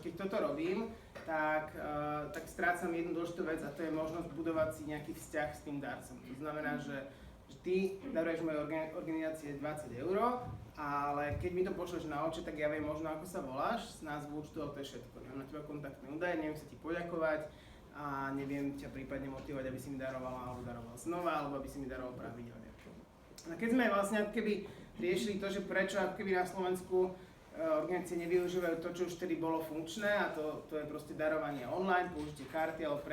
keď toto robím, tak strácam jednu dôležitú vec a to je možnosť budovať si nejaký vzťah s tým darcom. To znamená, že ty daruješ mojej organizácie 20 €, ale keď mi to pošleš na účet, tak ja viem možno ako sa voláš, z názvu účtu, ale to je všetko. Nemám na teba kontaktné údaje, neviem sa ti poďakovať a neviem ťa prípadne motivovať, aby si mi darovala alebo daroval znova, alebo aby si mi daroval pravidelne. A keď sme vlastne ako keby riešili to, že prečo ako keby na Slovensku organizácie nevyužívajú to, čo už vtedy bolo funkčné a to je proste darovanie online, použitie karty alebo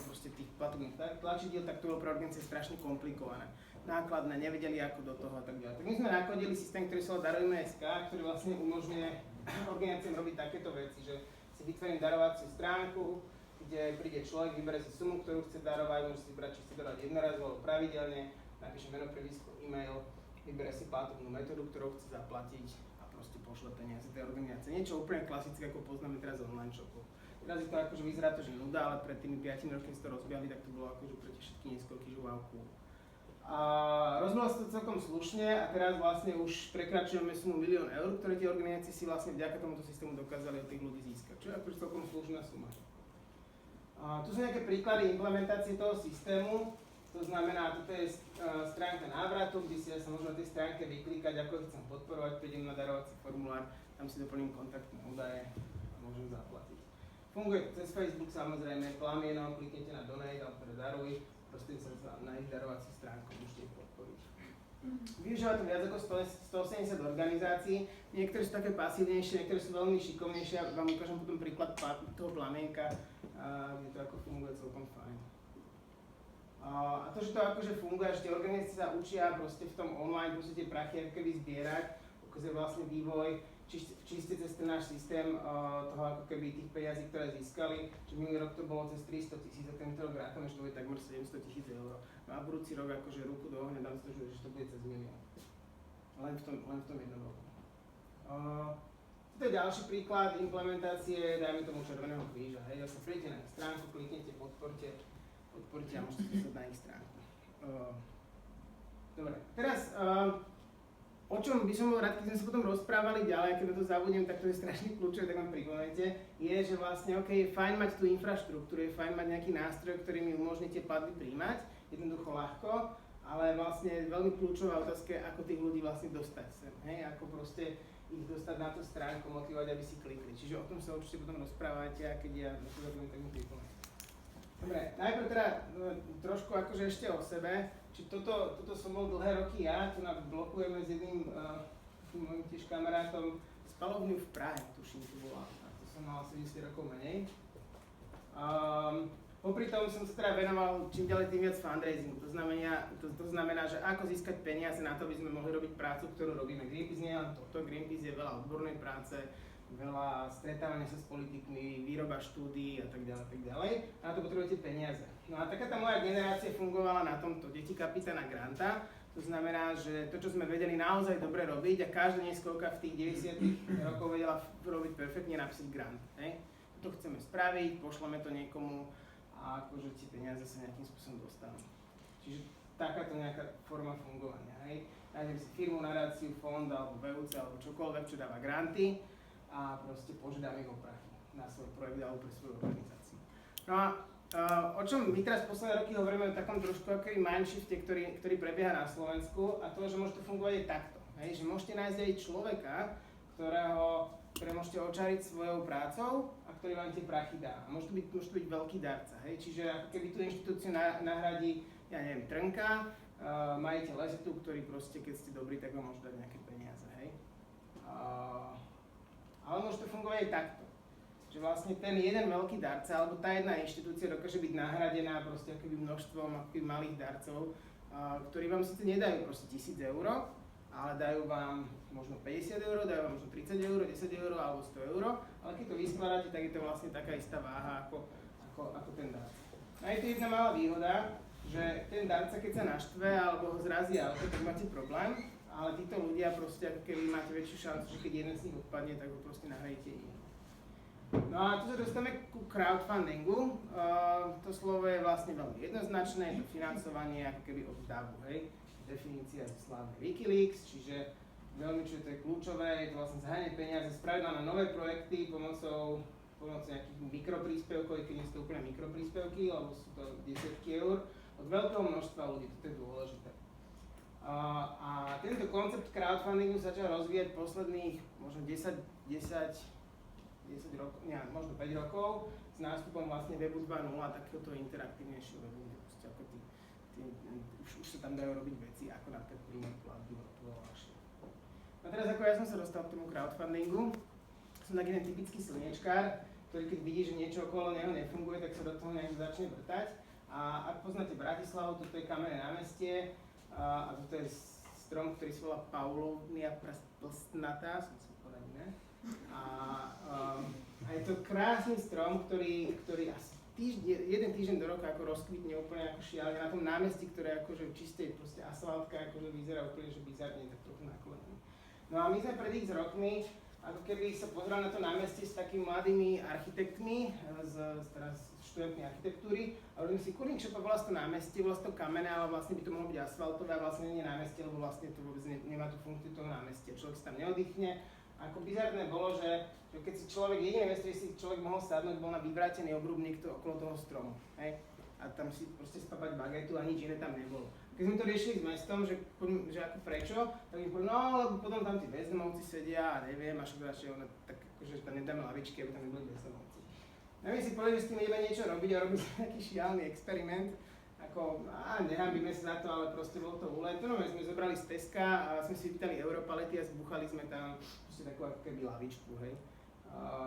proste tých platobných tlačidiel, tak to bolo pre organizácie strašne komplikované. Nákladné, nevedeli ako do toho a tak ďalej. Tak my sme nakodili systém, ktorý sa volá Darujme.sk, ktorý vlastne umožňuje organizáciám robiť takéto veci, že si vytvorím darovaciu stránku, kde príde človek, vybere si sumu, ktorú chce darovať, môže si vybrať, či chce darovať jednorazovo alebo pravidelne, napíše meno, priezvisko, e-mail, vybere si platobnú metódu, ktorou chce zaplatiť a proste pošle peniaze tej organizácie. Niečo úplne klasické, ako poznáme teraz online shopov. Teraz je to akože vyzerá to, že nuda, ale pred tými 5 rokmi si to rozbiali, tak to bolo akože pre tie všetky neskoky, že wow, cool. A rozbilo sa to celkom slušne a teraz vlastne už prekračujeme sumu 1 000 000 €, ktoré tie organizácie si vlastne vďaka tomuto systému dokázali od tých ľudí získať, čo je akože celkom slušná suma. Tu sú nejaké príklady implementácie toho systému. To znamená, toto je stránka návratu, kde si ja sa môžem na tej stránke vyklikať, ako chcem podporovať, prídem na darovací formulár, tam si doplním kontaktné údaje a môžem zaplatiť. Funguje to cez Facebook samozrejme, Plamieno, kliknete na Donate, alebo teda daruj, proste sa na ich darovací stránku môžete podporiť. Využíva to viac ako 180 organizácií, niektoré sú také pasívnejšie, niektoré sú veľmi šikovnejšie, vám ukážem potom príklad toho Plamienka, kde to ako funguje celkom fajn. A to, že to akože funguje, že tie organizácie sa učia proste v tom online, proste tie prachy ako keby zbierať, ukazuje vlastne vývoj, čiste cez ten náš systém toho ako keby tých peniazí, ktoré získali, že minulý rok to bolo cez 300 000 a tento rok rátame, že to bude takmer 700 000 €. No a budúci rok akože ruku do ohňa dám si to, že to bude cez 1 000 000. Len v tom jednom roku. To je ďalší príklad implementácie, dajme tomu Červeného kríža. Hej, sa prídete na ich stránku, kliknete, podporte a môžete sa na ich stránku. Dobre, teraz o čom by som bol rád, keď sme sa potom rozprávali ďalej, keď to zabudnem, tak to je strašne kľúčové, tak vám pripomenete, je, že vlastne OK, je fajn mať tú infraštruktúru, je fajn mať nejaký nástroj, ktorý mi umožní tie platby príjmať, jednoducho ľahko, ale vlastne veľmi kľúčová otázka je, ako tých ľudí vlastne dostať sem, hej, ako proste ich dostať na tú stránku, motivovať, aby si klikli. Čiže o tom sa určite potom rozprávate a keď ja na to zabudnem, tak mi pripomenete. Dobre, najprv teda trošku akože ešte o sebe. Čiže toto som bol dlhé roky ja, tu blokujeme s jedným môjim tiež kamarátom spalovňu v Prahe, tuším, to bola. A to som mal asi 10 rokov menej. Popri tom som sa teda venoval čím ďalej tým viac fundraisingu. To znamená, že ako získať peniaze na to, aby sme mohli robiť prácu, ktorú robíme. Greenpeace nie len toto, Greenpeace je veľa odbornej práce, veľa stretávania sa s politikmi, výroba štúdií a tak ďalej. A na to potrebujete peniaze. No a taká tá moja generácia fungovala na tomto, deti kapitána Granta. To znamená, že to, čo sme vedeli naozaj dobre robiť a každá neskolka v tých 90 rokoch vedela robiť perfektne, napísať grant. Hej? To chceme spraviť, pošleme to niekomu a akože tie peniaze sa nejakým spôsobom dostanú. Čiže takáto nejaká forma fungovania. Hej? Nájdem si firmu, nadáciu, fond alebo VUC alebo čokoľvek, čo dáva granty a proste požiadam ich o prachy na svoj projekt alebo pre svoju organizáciu. No a o čom my teraz posledné roky hovoríme o takom trošku aký mindshifte, ktorý prebieha na Slovensku a to, že môže to fungovať aj takto. Hej? Že môžete nájsť aj človeka, ktoré môžete očariť svojou prácou a ktorý vám tie prachy dá. A môže to byť veľký darca. Hej? Čiže ako keby tú inštitúciu nahradí, ja neviem, Trnka, majiteľ lezetu, ktorý proste, keď ste dobrí, tak vám môže dať nejaké peniaze. Hej? Ale môže to fungovať aj takto. Že vlastne ten jeden veľký darca, alebo tá jedna inštitúcia dokáže byť nahradená proste akoby množstvom akoby malých darcov, ktorí vám síce nedajú proste 1000 €, ale dajú vám možno 50 €, dajú vám možno 30 €, 10 € alebo 100 €, ale keď to vyskladáte, tak je to vlastne taká istá váha ako ten darca. No je to jedna malá výhoda, že ten darca, keď sa naštve alebo ho zrazí auto, tak máte problém, ale títo ľudia proste, ako keby máte väčšiu šancu, že keď jeden z nich odpadne, tak ho proste nahradíte iný. No a tu sa dostávame ku crowdfundingu. To slovo je vlastne veľmi jednoznačné, je to financovanie ako keby od davu, hej. Definícia zo slávnej Wikileaks, čiže veľmi čo to je kľúčové, je to vlastne zháňanie peniaze, spravidla na nové projekty pomocou pomocou nejakých mikropríspevkov, keď nie sú to úplne mikropríspevky, lebo sú to desiatky eur, od veľkého množstva ľudí, toto je dôležité. A tento koncept crowdfundingu sa začal rozvíjať posledných možno 10 rokov, možno 5 rokov s nástupom vlastne webu 2.0 a takéhoto interaktívnejšieho webu, kde proste ako už sa tam dajú robiť veci, ako napríklad príjmať platby, to bolo ľahšie. A teraz ako ja som sa dostal k tomu crowdfundingu, som taký ten typický slniečkár, ktorý keď vidí, že niečo okolo neho nefunguje, tak sa do toho nejak začne vrtať. A ak poznáte Bratislavu, toto je Kamenné námestie a toto je strom, ktorý sa volá Paulovnia plstnatá, som si povedal, ne? A je to krásny strom, ktorý asi jeden týždeň do roka ako rozkvitne úplne ako šialené na tom námestí, ktoré akože v čistej proste asfaltka akože vyzerá úplne, že bizarne, tak trochu naklonený. No a my sme pred x rokmi ako keby sa pozeral na to námestie s takými mladými architektmi, teraz študentmi architektúry a hovorím si, kurník, čo bola to námestie, bola to kamenné, ale vlastne by to mohlo byť asfaltové a vlastne nie je námestie, lebo vlastne to vôbec nemá tú funkciu toho námestia. Človek sa tam neoddychne. Ako bizarné bolo, že keď si človek, jediné miesto, kde si človek mohol sadnúť, bol na vyvrátený obrubník okolo toho stromu. Hej? A tam si proste spapať bagetu a nič iné tam nebolo. Keď sme to riešili s mestom, že ako prečo, tak mi povedali, no lebo potom tam tí bezdomovci sedia a neviem, a však radšej ono tak akože tam nedáme lavičky, aby tam neboli bezdomovci. No my si povedali, že s tým ideme niečo robiť a robiť nejaký šialený experiment. Ako, nehambíme sa za to, ale proste bol to úlet. No my sme zobrali z Teska a sme si vypýtali europalety a zbuchali sme tam proste takú ako keby lavičku, hej.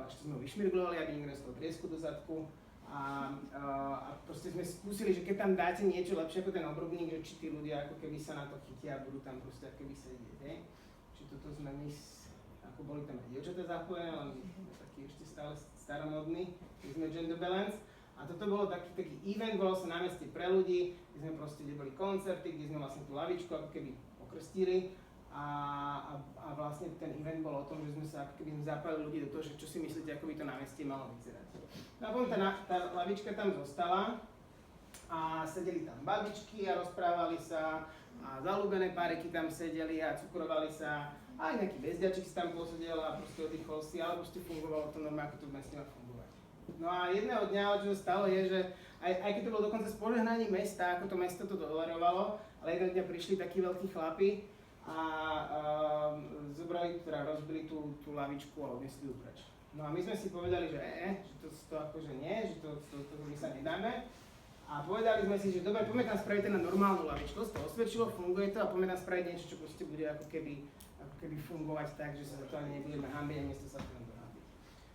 Ešte sme ho vyšmirglovali, aby nikto nestal triesku do zadku. A proste sme skúsili, že keď tam dáte niečo lepšie ako ten obrubník, že či tí ľudia ako keby sa na to chytia a budú tam proste ako keby sedieť, hej. Čiže toto sme my, ako boli tam aj dievčatá zapojené, len taký ešte stále staromodný, keď sme gender balance. A toto bolo taký event, bolo sa námestie pre ľudí, kde sme proste, kde boli koncerty, kde sme vlastne tú lavičku ako keby okrstili. A vlastne ten event bol o tom, že sme sa ako keby zapájali ľudí do toho, že čo si myslíte, ako by to námestie malo vyzerať. No a potom tá lavička tam zostala a sedeli tam babičky a rozprávali sa a zaľúbené páriky tam sedeli a cukrovali sa a aj nejaký bezďačik si tam posedel a proste oddychol si, ale proste fungovalo to normálne, ako to v meste má fungovať. No a jedného dňa, čo sa stalo, je, že aj keď to bolo dokonca s požehnaním mesta, ako to mesto to tolerovalo, ale jedného dňa prišli takí veľkí chlapi a zobrali, teda rozbili tú lavičku a odnesli ju preč. No a my sme si povedali, že to akože nie, že to my sa nedáme. A povedali sme si, že dobre, poďme tam spraviť na normálnu lavičku, to osvedčilo, funguje to a poďme tam spraviť niečo, čo proste bude ako keby fungovať tak, že sa za to ani nebudeme hanbiť a miesto sa to nám dohanbiť.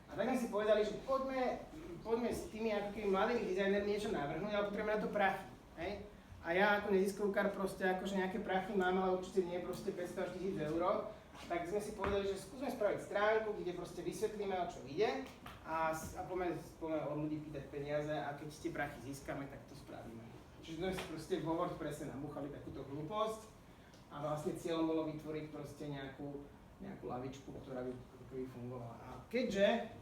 A tak sme si povedali, že poďme s tými ako keby mladými dizajnermi niečo navrhnúť, ale potrebujeme na to prachy, hej? A ja ako neziskovkár proste akože nejaké prachy mám, ale určite nie proste 500 až 1000 eur. Tak sme si povedali, že skúsme spraviť stránku, kde proste vysvetlíme, o čo ide a poďme od ľudí pýtať peniaze a keď tie prachy získame, tak to spravíme. Čiže sme si proste vo WordPresse nabúchali takúto hlúposť a vlastne cieľom bolo vytvoriť proste nejakú lavičku, ktorá by fungovala. A keďže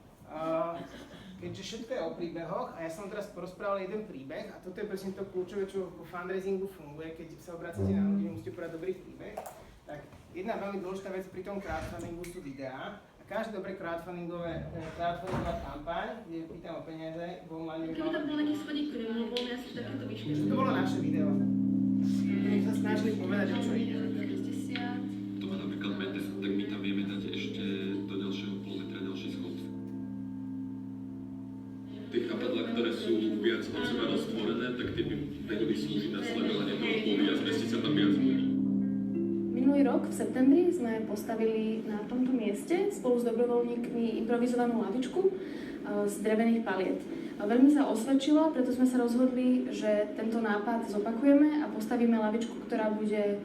všetko je o príbehoch a ja som teraz porozprával jeden príbeh a toto je presne to kľúčové, čo vo fundraisingu funguje, keď sa obracate na ľudí, musíte povedať dobrý príbeh. Tak jedna veľmi dôležitá vec pri tom crowdfundingu sú videá a každá dobré crowdfundingová kampaň, kde pýtam o peniaze, v online Keby tam bol nejaký schodík, ktorý mohol voľne asi takéto vyššie. To bolo naše video. My sa snažili povedať, o čo ide. To má napríklad meter, tak my tam vieme dať ešte do ďalšieho pol metra ďalší schod. Tie chápadlá, ktoré sú viac od seba roztvorené, tak tie by vedeli slúžiť na sledovanie toho okolia a zmestiť sa tam viac ľudí. Minulý rok v septembri sme postavili na tomto mieste spolu s dobrovoľníkmi improvizovanú lavičku z drevených paliet. Veľmi sa osvedčila, preto sme sa rozhodli, že tento nápad zopakujeme a postavíme lavičku, ktorá bude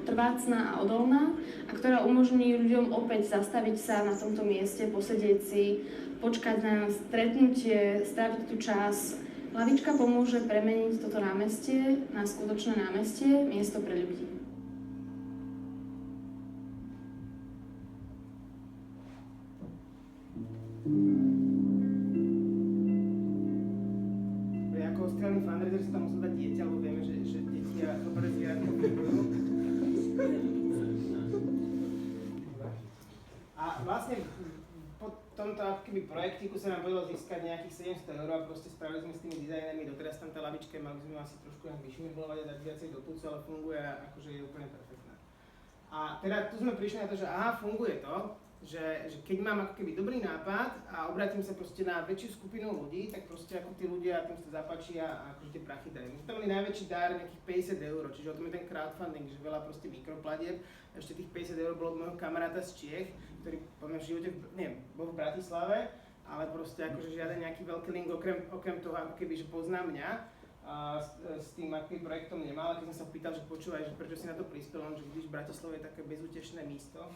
trvácna a odolná a ktorá umožní ľuďom opäť zastaviť sa na tomto mieste, posedieť si, počkať na stretnutie, stráviť tu čas. Lavička pomôže premeniť toto námestie na skutočné námestie, miesto pre ľudí. Ako ostrelný fundraiser si tam musel dať dieťa, lebo vieme, že deti a dobré zvieratko fungujú. A vlastne po tomto keby projektiku sa nám podarilo získať nejakých 700 eur a proste spravili sme s tými dizajnermi, doteraz tam tá lavička, mali sme asi trošku nejak vyšmirglovať a dať viacej do púcu, ale funguje a akože je úplne perfektná. A teda tu sme prišli na to, že aha, funguje to, že keď mám ako keby dobrý nápad a obrátim sa proste na väčšiu skupinu ľudí, tak proste ako tí ľudia tým sa zapáči a akože tie prachy dajú. My sme tam mali najväčší dar nejakých 50 eur, čiže o tom je ten crowdfunding, že veľa proste mikroplatieb. Ešte tých 50 eur bolo od môjho kamaráta z Čiech, ktorý poviem v živote, neviem, bol v Bratislave, ale proste akože žiaden nejaký veľký link okrem toho, ako keby, že pozná mňa. A s tým akým projektom nemal, a keď som sa pýtal, že počúvaj, že prečo si na to prispel, že vidíš, Bratislava je také bezútešné místo.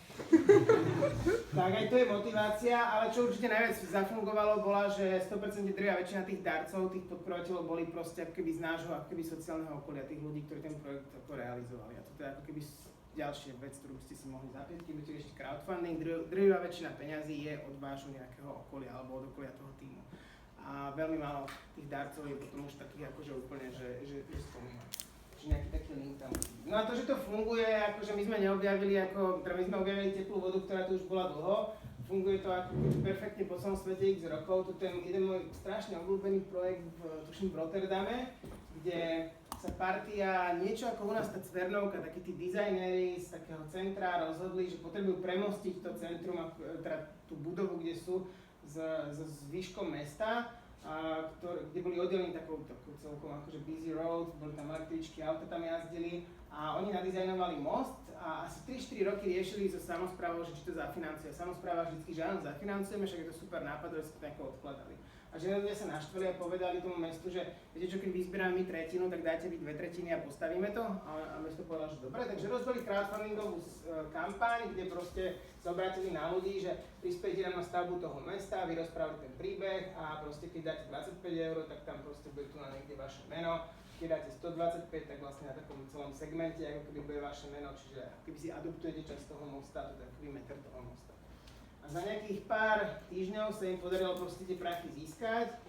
Tak aj to je motivácia, ale čo určite najviac zafungovalo bola, že 100% drvivá väčšina tých darcov, tých podporovateľov boli proste ako keby z nášho ako keby sociálneho okolia, tých ľudí, ktorí ten projekt ako realizovali. A toto je ako keby ďalšia vec, ktorú by ste si mohli zapýtať, keď budete riešiť crowdfunding. Drvivá väčšina peňazí je od vášho nejakého okolia alebo od okolia toho týmu. A veľmi málo tých darcov je potom už takých akože úplne, že spomínam. Čiže nejaký taký link tam musí byť. No a to, že to funguje, akože my sme neobjavili teda my sme objavili teplú vodu, ktorá tu už bola dlho. Funguje to ako perfektne po celom svete x rokov. Toto je jeden môj strašne obľúbený projekt tuším v Rotterdame, kde sa partia, niečo ako u nás tá Cvernovka, takí tí dizajnéri z takého centra rozhodli, že potrebujú premostiť to centrum, teda tú budovu, kde sú, s výškom mesta, kde boli oddelení takou celkom akože busy road, boli tam električky, auta tam jazdili a oni nadizajnovali most a asi 3-4 roky riešili so samosprávou, že či to zafinancuje. Samospráva vždycky, že áno, zafinancujeme, však je to super nápad, že sa to nejako odkladali. A že ľudia sa naštvali a povedali tomu mestu, že viete čo, keď vyzbierame my tretinu, tak dajte vy 2/3 a postavíme to. A mesto povedalo, že dobre, takže rozbili crowdfundingovú kampaň, kde proste sa obrátili na ľudí, že prispiejte nám na stavbu toho mesta, vy rozprávali ten príbeh a proste keď dáte 25 eur, tak tam proste bude tu na niekde vaše meno. Keď dáte 125, tak vlastne na takom celom segmente, ako keby bude vaše meno, čiže keby si adoptujete časť toho mosta, to je takový meter toho mosta. A za nejakých pár týždňov sa im podarilo proste tie prachy získať.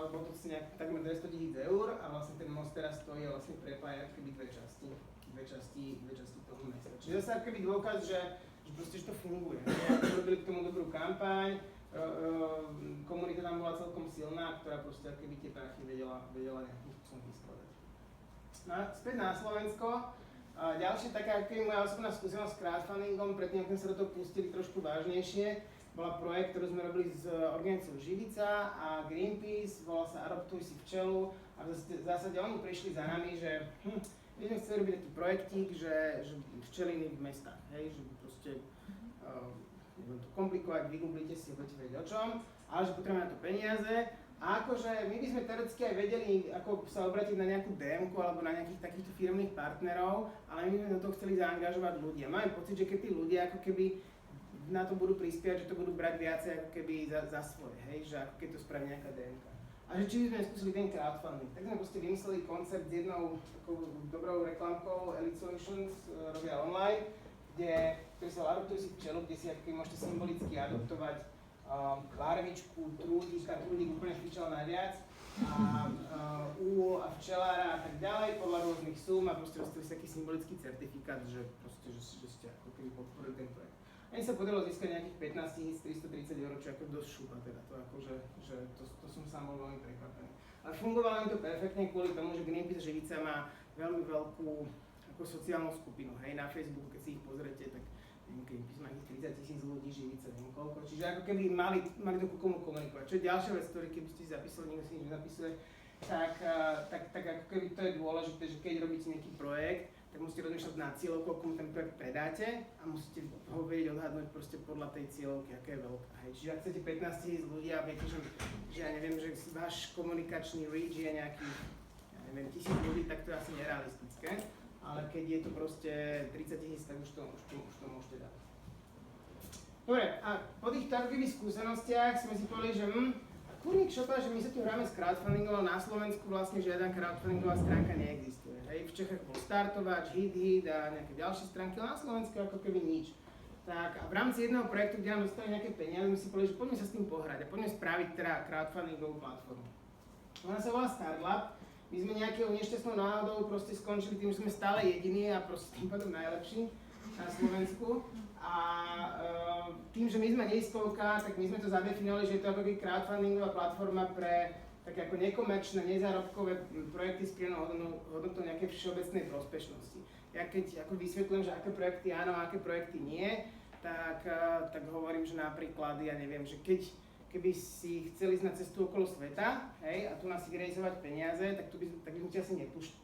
Bolo to nejak takmer 200 000 eur a vlastne ten most teraz stojí a vlastne prepája keby dve časti toho mesta. Čiže zase keby dôkaz, že proste že to funguje. Robili k tomu dobrú kampaň, komunita tam bola celkom silná, ktorá proste keby tie prachy vedela nejakým spôsobom vyskladať. No a späť na Slovensko. Ďalšia taká, ako moja osobná skúsenosť s crowdfundingom, predtým, ako sme sa do toho pustili trošku vážnejšie, bola projekt, ktorý sme robili s organizáciou Živica a Greenpeace, volal sa Adoptuj si včelu a v zásade oni prišli za nami, že my sme chceli robiť taký projektík, že včeliny v mestách, hej, že proste nebudem to komplikovať, vygooglite si, budete vedieť o čom, ale že potrebujeme na to peniaze. A akože my by sme teoreticky aj vedeli, ako sa obrátiť na nejakú DM-ku alebo na nejakých takýchto firmných partnerov, ale my sme do toho chceli zaangažovať ľudí. A máme pocit, že keď tí ľudia ako keby na to budú prispievať, že to budú brať viacej ako keby za svoje, hej, že ako keď to spraví nejaká DM-ka. A že či by sme skúsili ten crowdfunding, tak sme proste vymysleli koncept s jednou takou dobrou reklamkou, Elite Solutions robia online, ktorý sa Adoptuj si včelu, kde si ako keby môžete symbolicky adoptovať larvičku, trúdika, trúdik úplne špičal najviac, úl a včelára a tak ďalej, podľa rôznych súm a proste dostali si taký symbolický certifikát, že proste, že ste ako keby podporili ten projekt. Ani sa podarilo získať nejakých 15 330 eur, čo ako dosť šúpa teda, to akože, že to som sám bol veľmi prekvapený. Ale fungovalo im to perfektne kvôli tomu, že Greenpeace Živica má veľmi veľkú ako sociálnu skupinu, hej, na Facebooku, keď si ich pozrete, tak Greenpeace má nejakých 30 000 ľudí, Živica, neviem koľko, čiže ako keby mali do komu komunikovať. Čo je ďalšia vec, ktorý keby ste si zapísali, nikto si nič nezapisuje, tak ako keby to je dôležité, že keď robíte nejaký projekt, tak musíte rozmýšľať na cieľovku, komu ten projekt predáte a musíte ho vedieť odhadnúť proste podľa tej cieľovky, aká je veľká. Hej. Čiže ak chcete 15 000 ľudí a viete, že ja neviem, že váš komunikačný reach je nejaký, ja neviem, 1000 ľudí, tak to je asi nerealistické. Ale keď je to proste 30 000, tak už to môžete dať. Dobre, a po týchto aktivých skúsenostiach sme si povedali, že kurník šopa, že my sa tu hráme s crowdfundingom, na Slovensku vlastne žiadna crowdfundingová stránka neexistuje. Hej, v Čechách bol Startovač, Hit a nejaké ďalšie stránky, ale na Slovensku ako keby nič. Tak a v rámci jedného projektu, kde nám dostali nejaké peniaze, my si povedali, že poďme sa s tým pohrať a poďme spraviť teda crowdfundingovú platformu. Ona sa volá Startlab. My sme nejakou nešťastnou náhodou proste skončili tým, že sme stále jediní a proste tým pádom najlepší. na Slovensku. A tým, že my sme neistovka, tak my sme to zadefinovali, že je to ako crowdfundingová platforma pre také ako nekomerčné, nezárobkové projekty s pridanou hodnotou nejakej všeobecnej prospešnosti. Ja keď ako vysvetľujem, že aké projekty áno a aké projekty nie, tak hovorím, že napríklad, ja neviem, že keby si chceli ísť na cestu okolo sveta, hej, a tu nás vyrealizovať peniaze, tak by sme ťa asi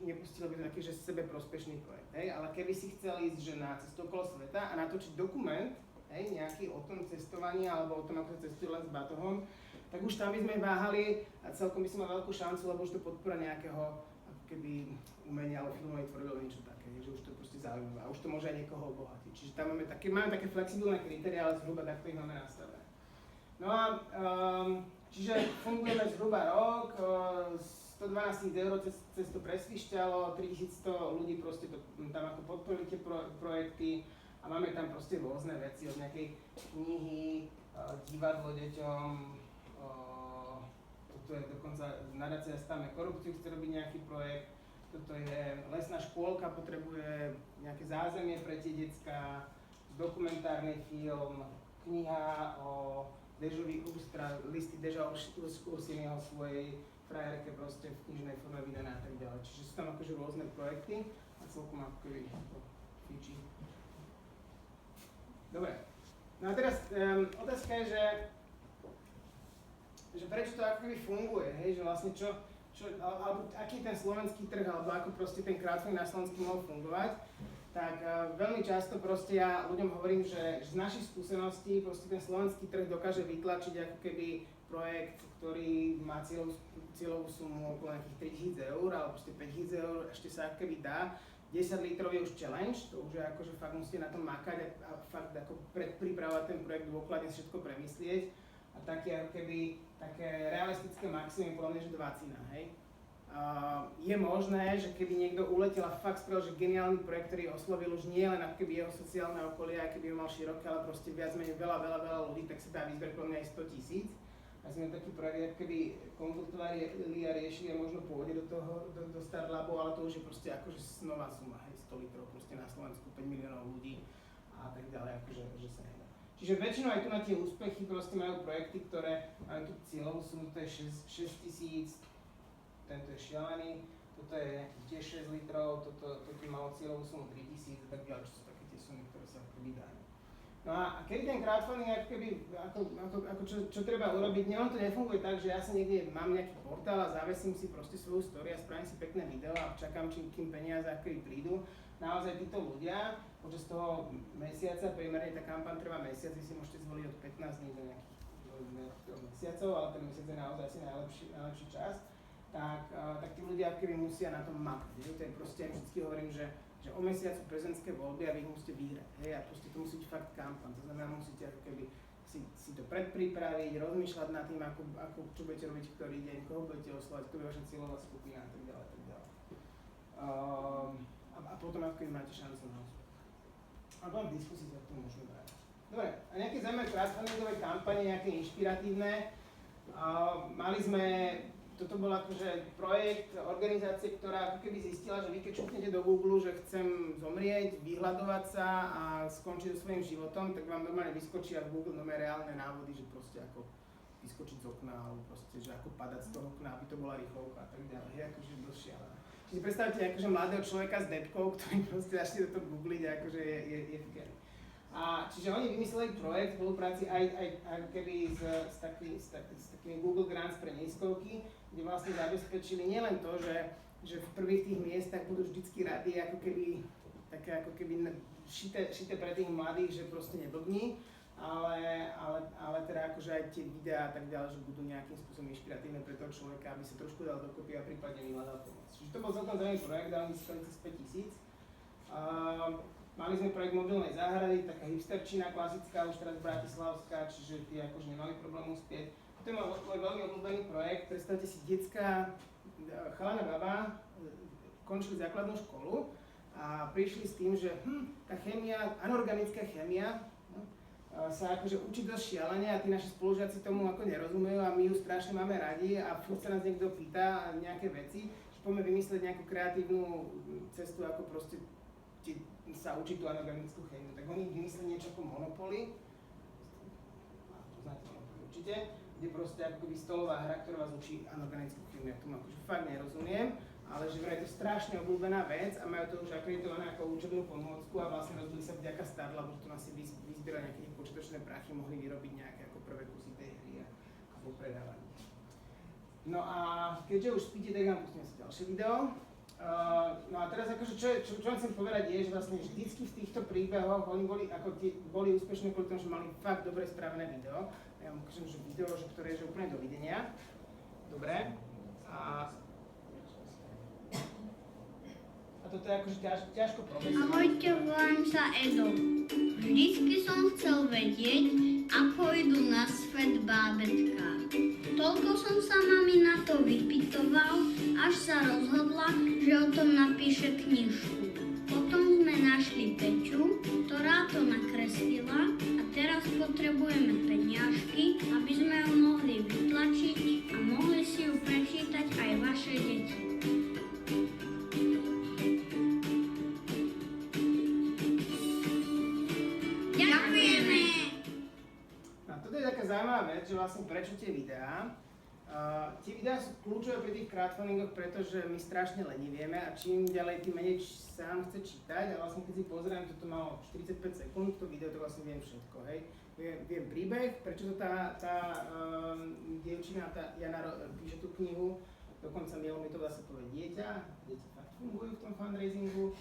nepustili, by to taký, že sebe prospešný projekt, hej, ale keby si chcel ísť, že na cestu okolo sveta a natočiť dokument, hej, nejaký o tom cestovaní alebo o tom, ako sa cestuje len s batohom, tak už tam by sme váhali a celkom by som mal veľkú šancu, lebo už to podpora nejakého ako keby umenia alebo filmovej tvorby alebo niečo také, že už to je proste zaujímavé a už to môže aj niekoho obohatiť. Čiže tam máme také flexibilné kritériá, ale zhruba takto ich máme nastavené. No a čiže fungujeme zhruba rok, 112 000 eur cez to presvišťalo, 3100 ľudí proste to, tam ako podporili tie projekty a máme tam proste rôzne veci od nejakej knihy, divadlo deťom, toto je dokonca nadácia Zastavme korupciu, chce robiť nejaký projekt, toto je lesná škôlka, potrebuje nejaké zázemie pre tie decká, dokumentárny film, kniha o Dežovi listy Deža Ursinyho svojej frajerke proste v knižnej forme vydané a tak ďalej. Čiže sú tam akože rôzne projekty a celkom akoby fičí. Dobre. No a teraz otázka je, že prečo to akoby funguje, hej, že vlastne alebo aký ten slovenský trh, alebo ako proste ten crowdfunding na Slovensku mohol fungovať. Tak veľmi často proste ja ľuďom hovorím, že z našich skúseností proste ten slovenský trh dokáže vytlačiť ako keby projekt, ktorý má cieľovú sumu okolo nejakých 3 000 eur, alebo proste 5 000 eur, ešte sa ako keby dá. 10 litrov je už challenge, to už je akože fakt musíte na tom makať a fakt ako predpripravovať ten projekt dôkladne, všetko premyslieť. A také ako keby také realistické maximum podľa mňa, že 20, hej. Je možné, že keby niekto uletel a fakt spravil, že geniálny projekt, ktorý oslovil už nie len ako keby jeho sociálne okolie, aj keby ho mal široké, ale proste viac menej veľa ľudí, tak sa dá vyzberať podľa mňa aj 100 000. A sme taký projekt, keby konzultovali a riešili a možno pôjde do Starlabu, ale to už je proste akože nová suma, hej, 100 litrov proste na Slovensku, 5 miliónov ľudí a tak ďalej, akože že sa nedá. Čiže väčšinou aj tu na tie úspechy proste majú projekty, ktoré majú tú cieľovú sumu, to je 6 000, tento je šialený, toto je tiež 6 litrov, toto malo cieľovú sumu 3 000 a tak ďalej, čo sú také tie sumy, ktoré sa akoby dajú. No a keby ten crowdfunding, čo treba urobiť, on to nefunguje tak, že ja sa niekde mám nejaký portál a zavesím si proste svoju story a spravím si pekné video a čakám, kým peniaze akoby prídu. Naozaj títo ľudia, počas toho mesiaca, primárne tá kampaň trvá mesiac, vy si môžete zvoliť od 15 dní do nejakých mesiacov, ale ten mesiac je naozaj asi najlepší čas, tak tí ľudia akoby musia na tom makať. To je proste, ja vždycky hovorím, že o mesiacu prezidentské voľby a vy ich musíte vyhrať, hej, a proste to musí byť fakt kampaň, to znamená, musíte ako keby si to predpripraviť, rozmýšľať nad tým, čo budete robiť ktorý deň, koho budete oslovať, kto je vaša cieľová skupina a tak ďalej, tak ďalej. A potom ako keby máte šancu na úspech. A potom v diskusii sa k tomu môžeme brať. Dobre, a nejaké zaujímavé crowdfundingové kampane, nejaké inšpiratívne. Mali sme toto bol akože projekt organizácie, ktorá ako keby zistila, že vy keď šupnete do Google, že chcem zomrieť, vyhľadovať sa a skončiť so svojím životom, tak vám normálne vyskočia v Google nové reálne návody, že proste ako vyskočiť z okna, alebo proste, že ako padať z toho okna, aby to bola rýchlovka a tak ďalej, akože dosť šialené. Čiže predstavte akože mladého človeka s depkou, ktorý proste začne do toho googliť a akože je fikerný. A čiže oni vymysleli projekt v spolupráci aj keby s takými Google Grants pre neiskovky, kde vlastne zabezpečili nielen to, že v prvých tých miestach budú vždycky rady ako keby také ako keby šité pre tých mladých, že proste neblbní, ale teda akože aj tie videá a tak ďalej, že budú nejakým spôsobom inšpiratívne pre toho človeka, aby sa trošku dal dokopy a prípadne vyhľadal pomoc. Čiže to bol celkom zaujímavý projekt, dali získali cez 5 000. Mali sme projekt mobilnej záhrady, taká hipsterčina klasická, už teraz bratislavská, čiže tí akože nemali problém uspieť. To je môj veľmi obľúbený projekt, predstavte si, detská chalana baba končili základnú školu a prišli s tým, že tá chémia, anorganická chémia sa akože učí dosť šialene a tí naši spolužiaci tomu ako nerozumejú a my ju strašne máme radi a furt sa nás niekto pýta nejaké veci, že poďme vymyslieť nejakú kreatívnu cestu, ako proste sa učiť tú anorganickú chémiu. Tak oni vymysleli niečo ako Monopoly, poznáte Monopoly určite, kde proste ako keby stolová hra, ktorá vás učí anorganickú chémiu. Ja tomu akože fakt nerozumiem, ale že je to strašne obľúbená vec a majú to už akreditované ako učebnú pomôcku a vlastne rozbili sa vďaka Starla, lebo to asi vyzbierali nejaké počiatočné prachy, mohli vyrobiť nejaké ako prvé kusy tej hry a popredávať. No a keďže už spíte, tak vám pustíme si ďalšie video. No a teraz akože čo vám chcem povedať je, že vlastne vždycky v týchto príbehoch oni boli úspešní kvôli tomu, že mali fakt dobre spravené video. Ja vám ukážem, že video, ktoré je úplne dovidenia. Dobre. A toto je akože ťažko profesionálne. Ahojte, volám sa Edo. Vždycky som chcel vedieť, ako idú na svet bábätká. Toľko som sa mami na to vypytoval, až sa rozhodla, že o tom napíše knižku. Potom sme našli Peťu, ktorá to nakreslila a teraz potrebujeme peniažky, aby sme ju mohli vytlačiť a mohli si ju prečítať aj vaše deti. Ďakujeme! No toto je taká zaujímavá vec, že vlastne prečo tie videá. Tie videá sú kľúčové pri tých crowdfundingoch, pretože my strašne lenivieme a čím ďalej, tým menej sa nám chce čítať a vlastne keď si pozriem, toto malo 45 sekúnd, to video, to vlastne viem všetko, hej. Viem príbeh, prečo to tá dievčina, tá Jana píše tú knihu, dokonca mielo mi to zase povie dieťa, deti fakt fungujú v tom fundraisingu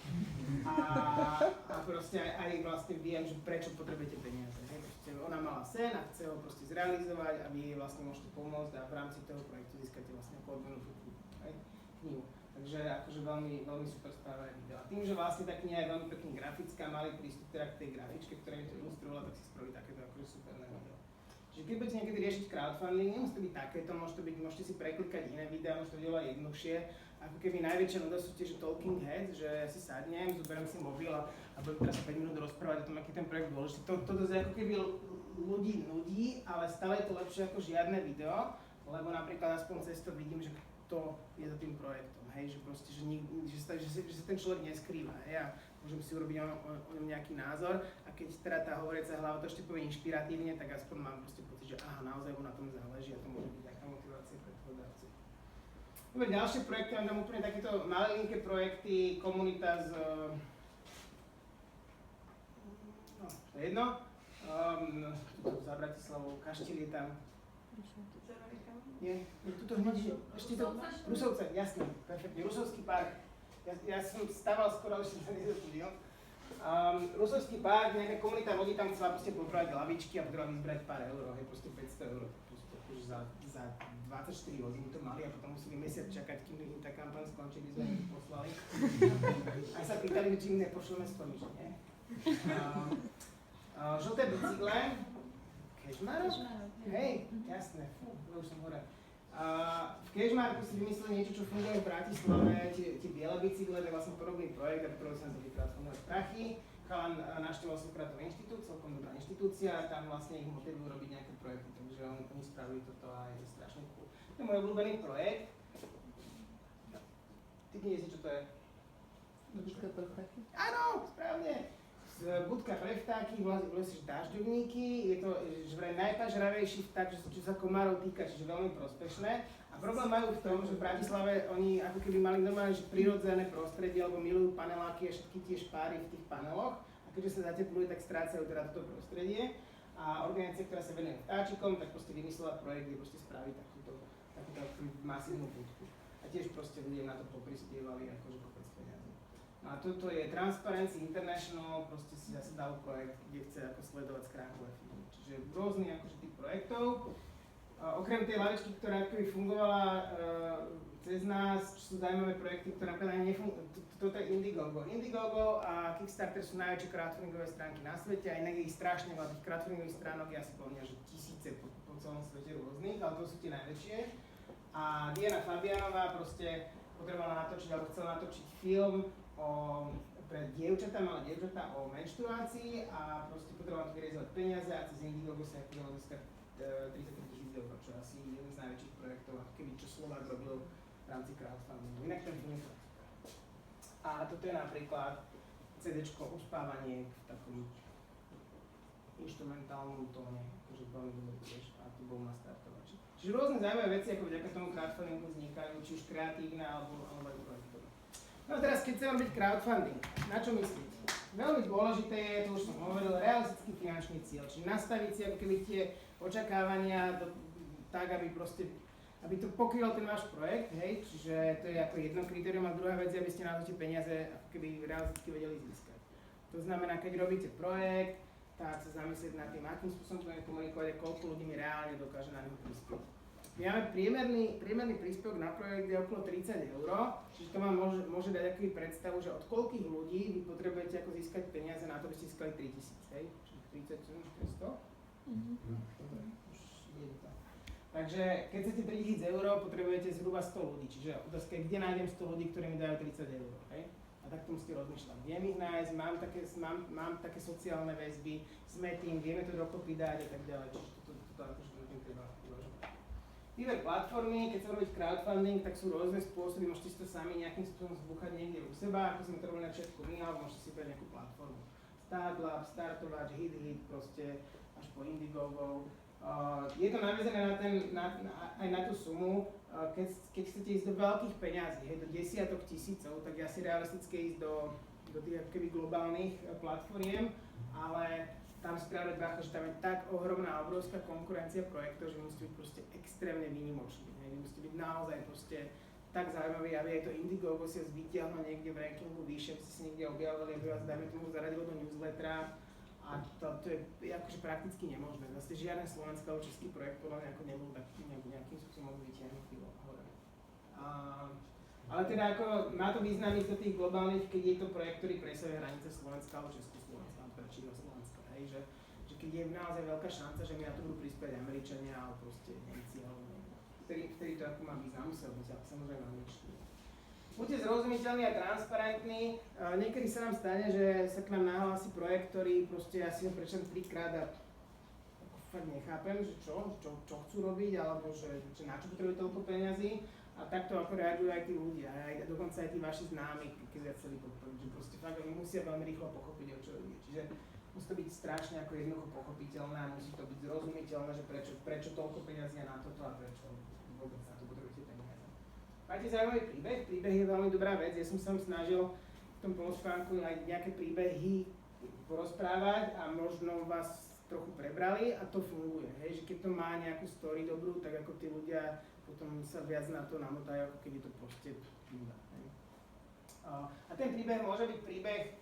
a proste aj vlastne viem, že prečo potrebujete peniaze. Hej. Ona mala sen a chce ho proste zrealizovať a vy jej vlastne môžete pomôcť a v rámci toho projektu získate vlastne odmenú knihu. Takže akože veľmi super správa video. A tým, že vlastne tá kniha je veľmi pekne grafická, mali prístup teda k tej grafičke, ktorá mi to ilustrovala, tak si spravili takéto akože superné video. Čiže keď budete niekedy riešiť crowdfunding, nemusí to byť takéto, môžete si preklikať iné videá, môže to byť oveľa jednoduchšie. Ako keby najväčšia nuda sú tie, že talking heads, že ja si sadnem, zoberiem si mobil a budem teraz 5 minút rozprávať o tom, aký ten projekt dôležitý. Toto je ako keby ľudí nudí, ale stále je to lepšie ako žiadne video, lebo napríklad aspoň cez to vidím, že kto je za tým projektom, hej, že proste, že sa ten človek neskrýva, hej, a môžem si urobiť o ňom nejaký názor a keď teda tá hovoriaca hlava to ešte povie inšpiratívne, tak aspoň mám proste pocit, že aha, naozaj mu na tom záleží a to môže byť nejaká motivácia pre toho darcu. Dobre, ďalšie projekty, mám tam úplne takéto malinké projekty, komunita z... no, to je jedno. Za Bratislavou, Kaštiel je tam. Nie, tuto hneď, ešte to, Rusovce, jasné, perfektne, Rusovský park. Ja som stával skoro, už som sa nezapudil. Rusovský park, nejaká komunita ľudí tam chcela proste popravať lavičky a potrebovali vyzbrať pár eur, hej, proste 500 eur. Už za 24 hodín to mali a potom museli mesiac čakať, kým im tá kampaň skončí, by sme ich poslali. Aj sa pýtali, či im nepošleme skôr nič, nie? Žlté bicykle, Kežmarok? Hej, jasné, už som hore. V Kežmarku si vymysleli niečo, čo funguje v Bratislave, tie biele bicykle, to je vlastne podobný projekt, a prvý som sa vykrátkovať prachy. Chalan navštevoval Sokratov inštitút, celkom dobrá inštitúcia, tam vlastne ich motivujú robiť nejaké projekty, takže oni spravili toto a je to strašne cool. To je môj obľúbený projekt. Typni si, čo to je. Budka pre vtáky? Áno, správne. Budka pre vtáky, vlesíš dažďovníky, je to vraj najpažravejší vták, čo sa komárov týka, čiže veľmi prospešné. A problém majú v tom, že v Bratislave oni ako keby mali normálne prirodzené prostredie, alebo milujú paneláky a všetky tie špáry v tých paneloch. A keďže sa zatepluje, tak strácajú teda toto prostredie. A organizácia, ktorá sa venuje vtáčikom, tak proste vymyslela projekt, kde proste spraví takúto masívnu budku. A tiež proste ľudia na to poprispievali akože kopec peniazy. No a toto je Transparency International, proste si zase dal projekt, kde chce ako sledovať skránkové firmy. Čiže rôzny akože typ projektov. Okrem tej lavičky, ktorá akoby fungovala cez nás, čo sú zaujímavé projekty, ktoré napríklad nefungujú, toto je Indiegogo. Indiegogo a Kickstarter sú najväčšie crowdfundingové stránky na svete a inak je ich strašne veľa. Tých crowdfundingových stránok je asi podľa mňa, že tisíce po celom svete rôznych, ale to sú tie najväčšie. A Diana Fabianová proste potrebovala natočiť, alebo chcela natočiť film pre dievčatá, malé dievčatá o menštruácii a proste potrebovala to vyrealizovať peniaze a cez Indiegogo sa podarilo získať 33 000 eur, čo je asi jeden z najväčších projektov, ako keby čo Slovák robil v rámci crowdfundingu. Inak ten film. A toto je napríklad CD-čko uspávanie v takom inštrumentálnom tóne, akože veľmi dobre vieš, a to bol nastartovač. Čiže rôzne zaujímavé veci, ako vďaka tomu crowdfundingu vznikajú, či už kreatívne, alebo aj projektové. No a teraz, keď chcem robiť crowdfunding, na čo myslíte? Veľmi dôležité je, to už som hovoril, realistický finančný cieľ, čiže nastaviť si ako keby tie očakávania tak, aby to pokrylo ten váš projekt, hej, čiže to je ako jedno kritérium a druhá vec je, aby ste na to tie peniaze ako keby realisticky vedeli získať. To znamená, keď robíte projekt, tak sa zamyslieť nad tým, akým spôsobom budeme komunikovať a koľko ľudí mi reálne dokáže na neho prispieť. My máme priemerný príspevok na projekt je okolo 30 €, čiže to vám môže dať aký predstavu, že od koľkých ľudí vy potrebujete ako získať peniaze na to, aby ste získali 3000, hej? Čiže 30, to je 100? Dobre, už je to. Takže keď chcete 3000 €, potrebujete zhruba 100 ľudí, čiže otázka je, kde nájdem 100 ľudí, ktorí mi dajú 30 €, hej? A takto musíte rozmýšľať. Viem ich nájsť, mám také sociálne väzby, sme tým, vieme to dokopy dať a tak ďalej. Čiže toto akože na tým treba uvažovať. Výber platformy, keď sa robiť crowdfunding, tak sú rôzne spôsoby, môžete si to sami nejakým spôsobom zbuchať niekde u seba, ako sme to robili na začiatku my, alebo môžete si brať nejakú platformu. Startlab, Startovač, HitHit, proste až po Indiegogo. Je to naviazané aj na tú sumu. Keď chcete ísť do veľkých peňazí, do desiatok tisícov, tak je asi realistické ísť do tých akoby globálnych platformiem, ale tam si práve dbacha, že tam je tak ohromná, obrovská konkurencia projektov, že musíte byť proste extrémne výnimoční. Vy musíte byť naozaj proste tak zaujímaví, aby aj to Indiegogo si vytiahlo niekde v rankingu vyššie, aby ste si niekde objavili, aby vás dajme tomu zaradilo do newslettera. A to je akože prakticky nemožné. Vlastne žiaden slovenský alebo český projekt podľa mňa ako nebol nejakým spôsobom vytiahnutý hore. Ale teda ako má to význam ísť do tých globálnych, keď je to projekt, ktorý presahuje hranice Slovenska alebo Československa, alebo teda čiže Slovenska, hej, že keď je naozaj veľká šanca, že mi na to budú prispieť Američania alebo proste Nemci alebo vtedy to ako má význam, musel byť samozrejme angličtine. Buďte zrozumiteľní a transparentní. Niekedy sa nám stane, že sa k nám nahlási projekt, ktorý proste ja si ho prečítam 3-krát a fakt nechápem, že čo chcú robiť, alebo že na čo potrebujú toľko peňazí. A takto ako reagujú aj tí ľudia, aj dokonca aj tí vaši známi, keď sa chceli podporiť, že proste fakt oni musia veľmi rýchlo pochopiť, o čo ide. Čiže musí to byť strašne ako jednoducho pochopiteľné a musí to byť zrozumiteľné, že prečo toľko peňazí a na toto a prečo vôbec na to potrebujete peniaze. Máte zaujímavý príbeh? Príbeh je veľmi dobrá vec. Ja som sa snažil v tom polnospodárku aj nejaké príbehy porozprávať a možno vás trochu prebrali a to funguje. Hej? Že keď to má nejakú story dobrú, tak ako tí ľudia potom sa viac na to namotajú, ako keď je to proste nuda. A ten príbeh môže byť príbeh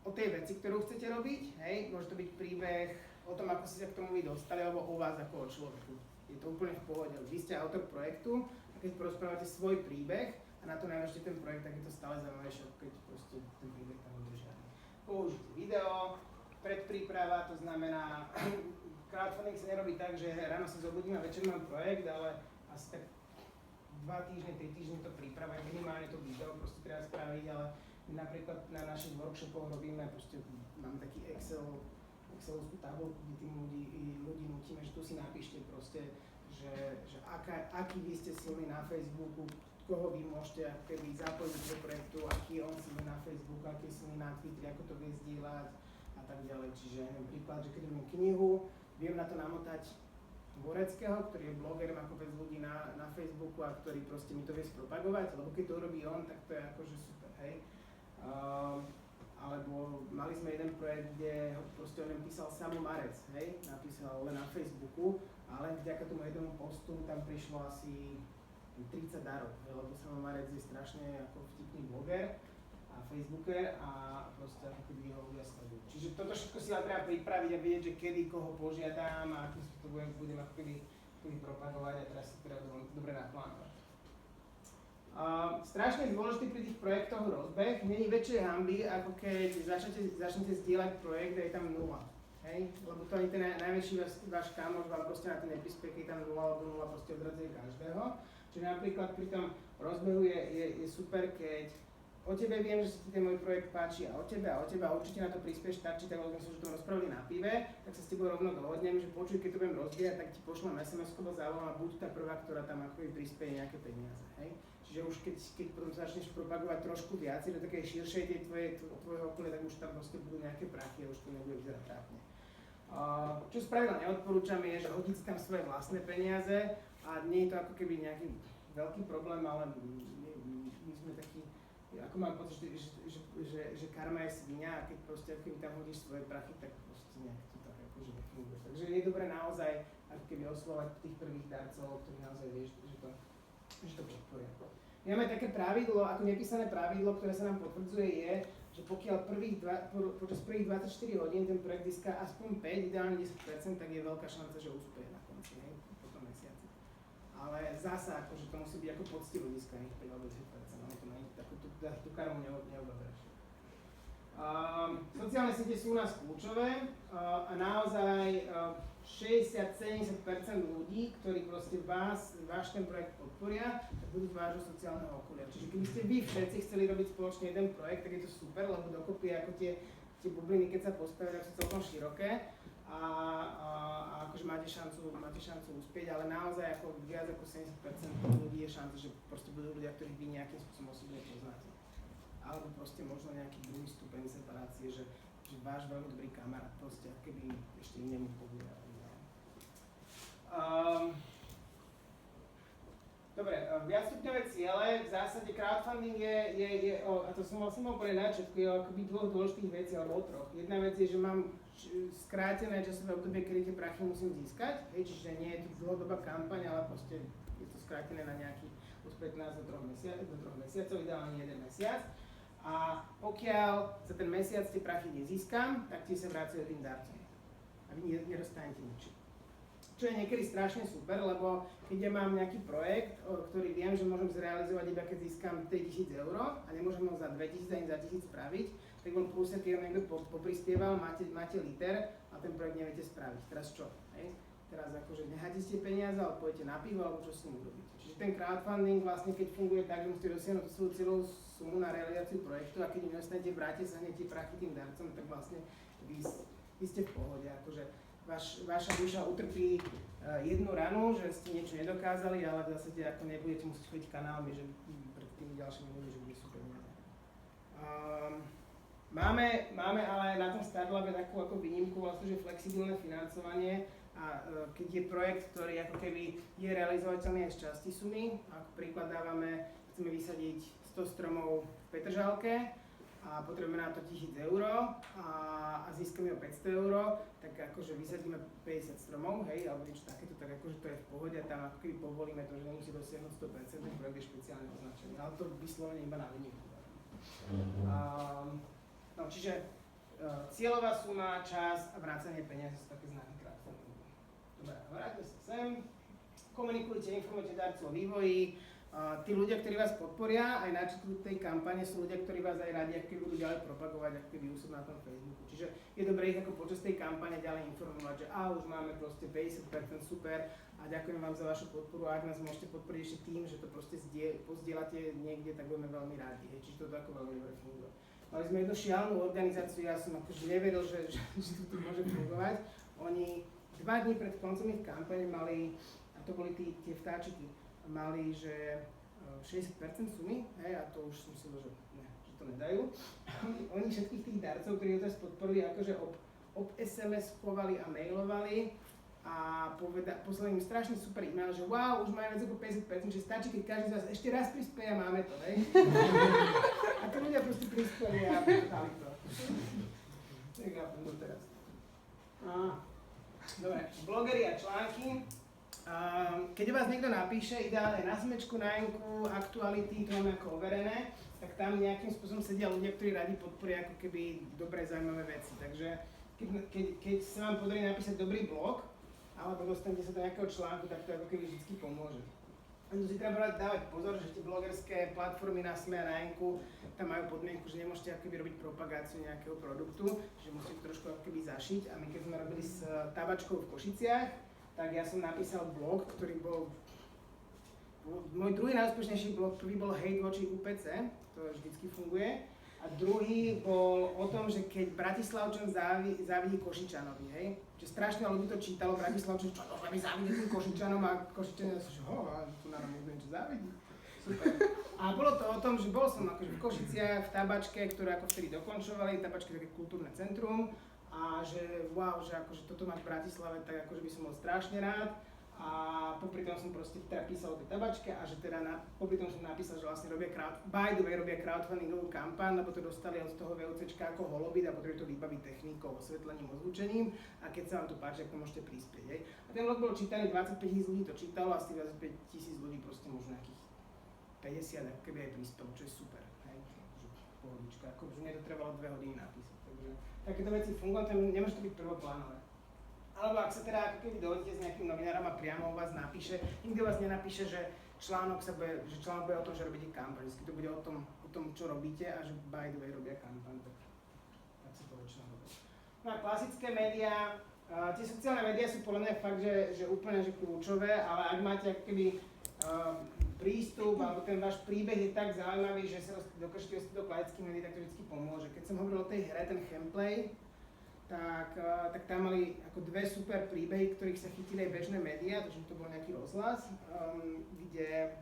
o tej veci, ktorú chcete robiť, hej? Môže to byť príbeh o tom, ako ste sa k tomu vy dostali, alebo o vás ako o človeku. Je to úplne v pohode. Vy ste autor projektu, keď porozprávate svoj príbeh a na to najväčšie ten projekt, tak je to stále zaujímavejšie, ako keď proste ten príbeh tam udržia. Použite video, predpríprava, to znamená, crowdfunding sa nerobí tak, že ráno sa zobudím a večer mám projekt, ale asi tak 2 týždne, 3 týždne to príprava, minimálne to video proste treba spraviť, ale my napríklad na našich workshopoch robíme, proste máme taký Excelovskú tabuľku, kde tým ľudí nutíme, že tu si napíšte proste, že aký vy ste silní na Facebooku, koho vy môžete ako keby zapojiť do projektu, aký je on silný na Facebooku, aký je silný na Twitteri, ako to vie zdieľať a tak ďalej. Čiže príklad, že keď robím knihu, viem na to namotať Boreckého, ktorý je blogerom ako bez ľudí na Facebooku a ktorý proste mi to vie spropagovať, lebo keď to urobí on, tak to je akože super, hej. Alebo mali sme jeden projekt, kde proste o ňom písal Samo Marec, hej, napísal len na Facebooku, ale vďaka tomu jednomu postu tam prišlo asi 30 darov, lebo Samo Marec je strašne ako vtipný bloger a Facebooker a proste ako keby ho ľudia sledujú. Čiže toto všetko si treba pripraviť a vedieť, že kedy koho požiadam a akým to budem ako keby propagovať a teraz si treba dobre naplánovať. Strašne dôležitý pri tých projektoch rozbeh. Není väčšej hanby, ako keď začnete zdieľať projekt a je tam 0. Hej? Lebo to ani ten najväčší váš kamoš vám proste na to neprispie, keď je tam 0 alebo 0 proste odradzuje každého. Čiže napríklad pri tom rozbehu je super, keď o tebe viem, že sa ti ten môj projekt páči a o tebe určite na to prispieš tak, či tak, lebo sme sa už o tom rozprávali na pive, tak sa s tebou rovno dohodnem, že počuj, keď to budem rozbiehať, tak ti pošlem SMS-ko, zavolám a buď tá prvá, ktorá tam akoby prispieje nejaké peniaze, hej. Čiže už keď potom začneš propagovať trošku viac do takej širšej tvojho okolia, tak už tam proste budú nejaké prachy a už to nebude vyzerať trápne. Čo spravidla neodporúčam je, že hodiť si tam svoje vlastné peniaze a nie je to ako keby nejaký veľký problém, ale my sme takí, ako mám pocit, že karma je svinia a keď proste ako keby tam hodíš svoje prachy, tak proste nejak to tak akože nefunguje. Takže je dobré naozaj ako keby oslovať tých prvých darcov, ktorých naozaj vieš, že to podporia. My máme také pravidlo, ako nepísané pravidlo, ktoré sa nám potvrdzuje je, že pokiaľ počas prvých 24 hodín ten projekt získa aspoň 5, ideálne 10%, tak je veľká šanca, že úspeje na konci, po tom mesiaci. Ale zasa, akože to musí byť ako poctivo získaných 5 alebo 10%, ale to nie je tú karmu neodobereš. Sociálne siete sú u nás kľúčové a naozaj 60-70% ľudí, ktorí proste váš ten projekt podporia, tak budú z vášho sociálneho okolia. Čiže keby ste vy všetci chceli robiť spoločne jeden projekt, tak je to super, lebo dokopy ako tie bubliny, keď sa postavia, tak sú celkom široké a akože máte šancu uspieť, ale naozaj ako viac ako 70% ľudí je šanca, že proste budú ľudia, ktorých vy nejakým spôsobom osobne poznáte. Alebo proste možno nejaký druhý stupeň separácie, že váš veľmi dobrý kamarát proste keby ešte inému povie. Dobre, viacstupňové ciele, v zásade crowdfunding je a to som vlastne mal povedať na začiatku, je akoby dvoch dôležitých vecí, alebo o troch. Jedna vec je, že mám skrátené časové obdobie, kedy tie prachy musím získať, čiže nie je to dlhodobá kampaň, ale proste je to skrátené na nejaký od 15 do 3 mesiacov, ideálne 1 mesiac. A pokiaľ za ten mesiac tie prachy nezískam, tak tie sa vracajú tým darcom. A vy nedostanete nič. Čo je niekedy strašne super, lebo keď ja mám nejaký projekt, ktorý viem, že môžem zrealizovať iba keď získam 3000 € a nemôžem ho za 2000 ani za 1000 spraviť, tak on plus, keď ho niekto poprispieval, máte liter a ten projekt neviete spraviť. Teraz čo? Hej? Teraz akože necháte ste peniaze, ale pôjdete na pivo, alebo čo s ním urobíte. Čiže ten crowdfunding vlastne keď funguje tak, že musíte dosiahnuť svoju cieľovú sumu na realizáciu projektu a keď im nedostanete, vráte sa hneď tie prachy tým darcom, tak vlastne vy ste v pohode. Akože vaša duša utrpí jednu ranu, že ste niečo nedokázali, ale v zásade ako nebudete musieť chodiť kanálmi, že pred tými ďalšími ľuďmi, že budú sú peniaze. Máme ale na tom Starlabe takú ako výnimku, vlastne, že flexibilné financovanie a keď je projekt, ktorý ako keby je realizovateľný aj z časti sumy, ako príklad chceme vysadiť 100 stromov v Petržalke, a potrebujeme na to 1000 € a získame o 500 €, tak akože vysadíme 50 stromov, hej, alebo niečo takéto, tak akože to je v pohode a tam ako keby povolíme to, že nemusí dosiahnuť 100%, ten projekt je špeciálne označený, ale to vyslovene iba na výnimku. No čiže cieľová suma, čas a vracanie peniazy sú také známe crowdfundingu. Dobre, vráťme sa sem, komunikujte, informujte darcov o vývoji. Tí ľudia, ktorí vás podporia aj na začiatku tej kampane, sú ľudia, ktorí vás aj radi, ako budú ďalej propagovať, ako keby úsob na tom Facebooku. Čiže je dobré ich ako počas tej kampane ďalej informovať, že už máme proste 50%, super a ďakujem vám za vašu podporu a ak nás môžete podporiť ešte tým, že to proste pozdieľate niekde, tak budeme veľmi rádi. Čiže toto ako veľmi dobre funguje. Mali sme jednu šialenú organizáciu, ja som akože nevedel, že to môže fungovať. Oni 2 dní pred koncom ich kampane mali, a to boli tie vtáčiky, mali, že 60% sumy, hej, a to už som si že to nedajú. Oni všetkých tých darcov, ktorí ho teraz podporili, akože SMS-kovali a mailovali a poslali im strašne super e-mail, že wow, už majú viac ako 50%, že stačí, keď každý z vás ešte raz prispieje a máme to, hej. A to ľudia proste prispeli a dali to. Tak chápem to teraz. Dobre, blogery a články. Keď vás niekto napíše, ideálne na Smečku, na Enku, aktuality, to máme ako overené, tak tam nejakým spôsobom sedia ľudia, ktorí radi podporia ako keby dobré, zaujímavé veci. Takže keď sa vám podarí napísať dobrý blog, alebo dostanete sa do nejakého článku, tak to ako keby vždy pomôže. A tu si treba dávať pozor, že tie blogerské platformy na Sme a na Enku, tam majú podmienku, že nemôžete ako keby robiť propagáciu nejakého produktu, že musíte trošku ako keby zašiť. A my keď sme robili s tabačkou v Košiciach, tak ja som napísal blog, ktorý bol môj druhý najúspešnejší blog, prvý bol Hate voči UPC, to vždycky funguje. A druhý bol o tom, že keď Bratislavčan závidí Košičanovi, hej? Že strašne ľudí to čítalo, Bratislavčan, čo to mi závidí tým Košičanom a Košičania sú, že tu nám niekto niečo závidí. Super. A bolo to o tom, že bol som akože v Košiciach, v Tabačke, ktoré ako vtedy dokončovali, Tabačke je také kultúrne centrum a že wow, že akože toto mať v Bratislave, tak akože by som bol strašne rád. A popri tom som proste teda písal o tej Tabačke a že teda popri tom som napísal, že vlastne robia crowdfundingovú kampaň, lebo to dostali od toho VUCčka ako holobit a potrebujú to vybaviť technikou, osvetlením, ozvučením a keď sa vám to páči, tak to môžete prispieť, hej. A ten blog bol čítaný, 25 000 ľudí to čítalo a z tých 25 000 ľudí proste možno nejakých 50 ako keby aj prispelo, čo je super, hej. Pohodička, akože mne to trvalo 2 hodiny napísať, takže takéto veci fungujú, nemôže to byť prvoplánové. Alebo ak sa teda ako keby dohodnete s nejakým novinárom a priamo o vás napíše, nikto vás nenapíše, že článok bude o tom, že robíte kampaň, vždy to bude o tom, čo robíte a že by the way robia kampaň, tak sa to väčšinou robí. No a klasické médiá, tie sociálne médiá sú podľa mňa fakt, že úplne že kľúčové, ale ak máte ako keby prístup alebo ten váš príbeh je tak zaujímavý, že sa dokážete dostať do klasických médií, tak to vždy pomôže. Keď som hovoril o tej hre, ten Gameplay, tak tam mali ako 2 super príbehy, ktorých sa chytili aj bežné médiá, takže to bol nejaký rozhlas, kde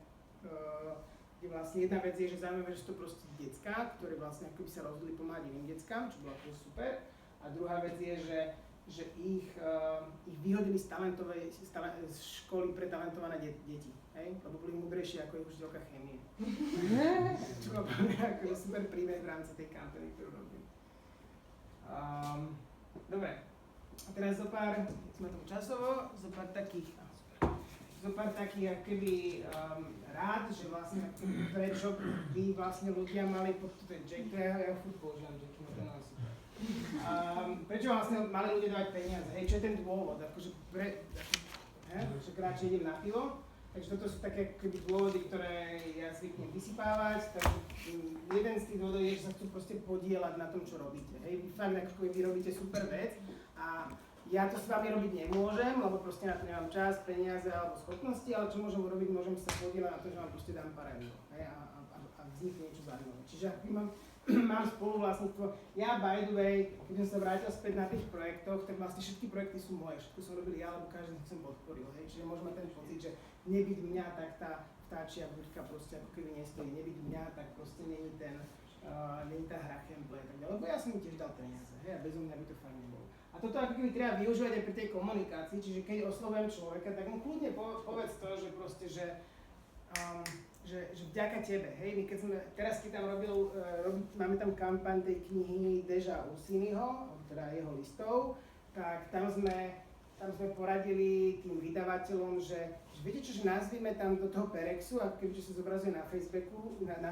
vlastne jedna vec je, že zaujímavé, že sú to proste decká, ktoré vlastne akoby sa rozhodli pomáhať iným deckám, čo bolo ako super. A druhá vec je, že ich vyhodili z školy pre talentované deti, hej? Lebo boli múdrejšie ako ich učiteľka chémie. Čo bolo akože super príbeh v rámci tej kampane, ktorú robím. Dobre, a teraz zopár, keď sme tomu časovo, zopár takých akoby rád, že vlastne prečo by vlastne ľudia mali, to je Jack, to je ja furt používam Jack, no to je super. Prečo vlastne mali ľudia dávať peniaze, hej, čo je ten dôvod, akože že radšej idem na pivo, takže toto sú také akoby dôvody, ktoré ja zvyknem vysypávať, takže jeden z tých dôvodov je, že sa chcú proste podieľať na tom, čo robíte, hej, vy fakt ako vy robíte super vec a ja to s vami robiť nemôžem, lebo proste na to nemám čas, peniaze alebo schopnosti, ale čo môžem urobiť, môžem sa podieľať na to, že vám proste dám pár eur, hej, a vznikne niečo zaujímavé. Čiže ak mám spoluvlastníctvo, ja by the way, keď som sa vrátil späť na tých projektoch, tak vlastne všetky projekty sú moje, všetko som robil ja, lebo každý som podporil, hej, čiže môžem mať ten pocit, že nebyť mňa, tak tá vtáčia budka proste ako keby nestojí, nebyť mňa, tak proste není tá hra Gameplay a tak ďalej, lebo ja som mi tiež dal peniaze, hej, a bezo mňa by to fakt nebolo. A toto ako keby treba využívať aj pri tej komunikácii, čiže keď oslovujem človeka, tak mu kľudne povedz to, že proste, že vďaka tebe, hej, my keď tam máme tam kampaň tej knihy Deža Ursiniho, teda jeho listov, tak tam sme poradili tým vydavateľom, že viete čo, že nazvime tam do toho Perexu, ako keby čo sa zobrazuje na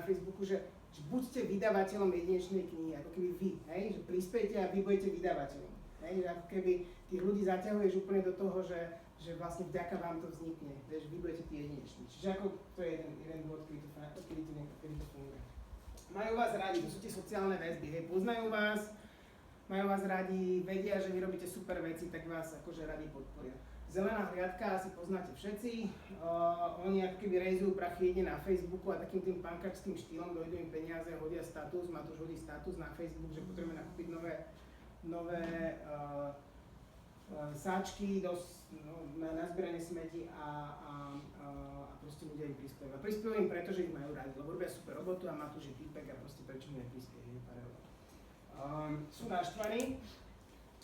Facebooku, že buďte vydavateľom jedinečnej knihy, ako keby vy, hej, že prispiejte a vy budete vydavateľom. Hej, že ako keby tých ľudí zaťahuješ úplne do toho, že vlastne vďaka vám to vznikne, že vy budete tí jedineční. Čiže ako to je jeden dôvod, kedy to funguje. Majú vás radi, to sú tie sociálne väzby, hej, poznajú vás, majú vás radi, vedia, že vy robíte super veci, tak vás akože radi podporia. Zelená hliadka asi poznáte všetci, oni ako keby rejzujú prachy jedne na Facebooku a takým tým pankačským štýlom dojdu im peniaze, hodia status, Matúš hodí status na Facebook, že potrebujeme nakúpiť nové sáčky na zbieranie smeti a proste ľudia im prispievajú. Prispievajú im preto, že ich majú radi, lebo robia super robotu a Matúš je týpek a proste prečo mi neprispievajú, pár eur. Sú naštvaní,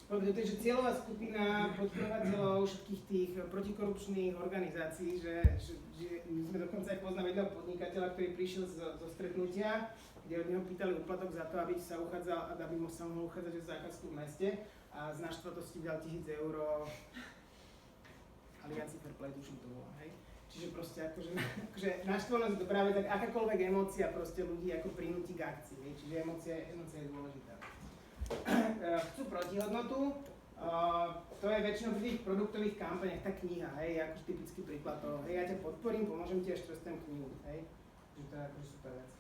pretože cieľová skupina podporovateľov všetkých tých protikorupčných organizácií, že my sme dokonca aj poznali jedného podnikateľa, ktorý prišiel zo stretnutia, kde od neho pýtali úplatok za to, aby sa uchádzal, aby sa mohol uchádzať o zákazku v meste a z naštvatosti dal 1000 eur Alianci Fair Play, tuším to bolo, hej. Čiže proste akože naštvanosť je dobrá vec, tak akákoľvek emócia proste ľudí ako prinúti k akcii, hej. Čiže emócia je dôležitá. Chcú protihodnotu, to je väčšinou v tých produktových kampaniach tá kniha, hej, akože typický príklad toho, hej, ja ťa podporím, pomôžem ti až trestem knihu, hej, že to je akože super vec.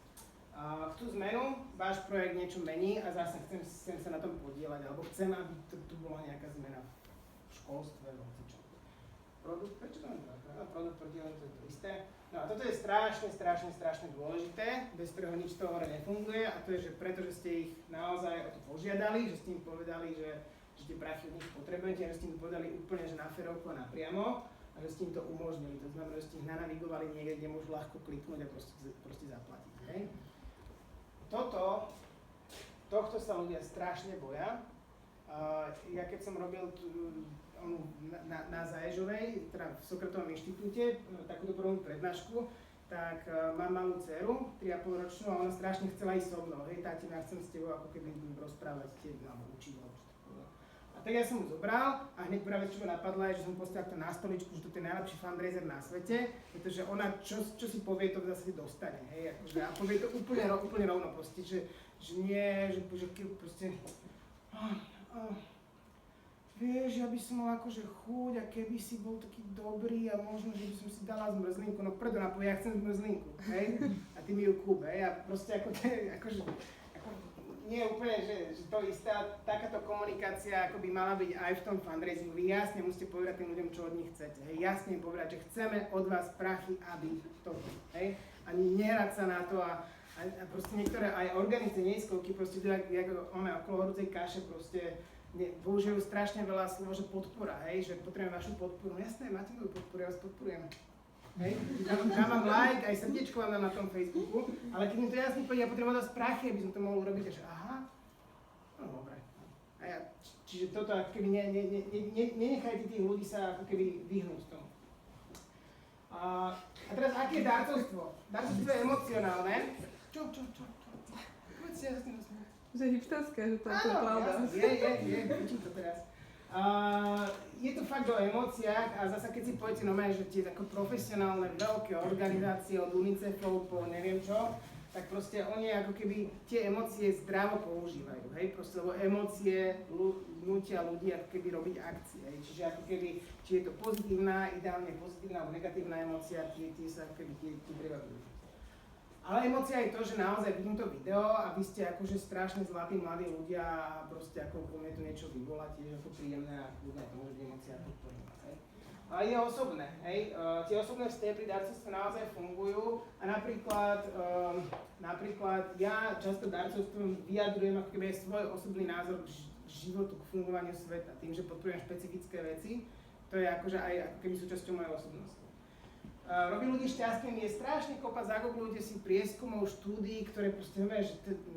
Chcú zmenu, váš projekt niečo mení a zase chcem sa na tom podieľať, alebo chcem, aby tu bola nejaká zmena v školstve, v hocičom. Produkt, prečo to mám dvakrát? Produkt podielenie, to je to isté. No a toto je strašne dôležité, bez ktorého nič toho hore nefunguje a to je, že pretože ste ich naozaj o to požiadali, že ste im povedali, že tie prachy od nich potrebujete, že ste im povedali úplne, že na férovku a napriamo a že ste im to umožnili. To znamená, že ste ich nanavigovali niekde, kde môžu ľahko kliknúť a proste zaplatiť. Hej? Tohto sa ľudia strašne boja. Ja keď som robil na Zaježovej, teda v Sokratovom inštitúte, takúto prvú prednášku, tak mám malú dceru, 3,5 ročnú a ona strašne chcela ísť so mnou. Hej, táti, ja chcem s tebou ako keby rozprávať, alebo učiť. A tak ja som mu zobral a hneď prvá vec, čo ma napadla, je, že som postavil to na stoličku, že to je najlepší fundraiser na svete, pretože ona čo si povie, to v zásade dostane. Hej, akože, a povie to úplne rovno proste, že nie, že proste... Vieš, ja by som mal akože chuť a keby si bol taký dobrý a možno, že by som si dala zmrzlinku, no preto napovie, ja chcem zmrzlinku, hej? A ty mi ju kúp, hej? A proste nie je úplne, že to istá, takáto komunikácia ako by mala byť aj v tom fundraisingu. Vy jasne musíte povedať tým ľuďom, čo od nich chcete, hej? Jasne im povedať, že chceme od vás prachy, aby to, hej? Ani nehrať sa na to a proste niektoré aj organizácie neiskovky proste ako máme okolo horúcej kaše proste použijú strašne veľa slov, že podpora, hej, že potrebujeme vašu podporu. No jasné, máte moju podporu, ja vás podporujem. Hej, dám vám like, aj srdiečko vám dám na tom Facebooku, ale keď mi to jasne povie, ja potrebujem dať prachy, aby som to mohol urobiť, že aha, no dobre. Čiže toto ako keby nenechajte tých ľudí sa ako keby vyhnúť tomu. A teraz, aké je darcovstvo? Darcovstvo je emocionálne. Čo? Povedzte, ja sa s tým rozumiem. Že je hipsterské, že to je pravda. Je, učím to teraz. Je to fakt o emóciách a zasa keď si poviete že tie ako profesionálne veľké organizácie od UNICEFov po neviem čo, tak proste oni ako keby tie emócie zdravo používajú, hej, proste lebo emócie nútia ľudí ako keby robiť akcie, hej, čiže ako keby, či je to pozitívna, ideálne pozitívna alebo negatívna emócia, tie sa ako keby tie treba využiť. Ale emócia je to, že naozaj vidím to video a vy ste akože strašne zlatí mladí ľudia a proste ako po mne to niečo vyvolá, tiež ako príjemné a ľudia to môže byť emócia podporím vás, hej. Ale je osobné, hej, tie osobné vzťahy pri darcovstve naozaj fungujú a napríklad ja často darcovstvom vyjadrujem ako keby svoj osobný názor k životu, k fungovaniu sveta, tým, že podporujem špecifické veci, to je akože aj ako keby súčasťou mojej osobnosti. Robí ľudí šťastnými, je strašne kopa, zagooglujte si prieskumov, štúdií, ktoré proste že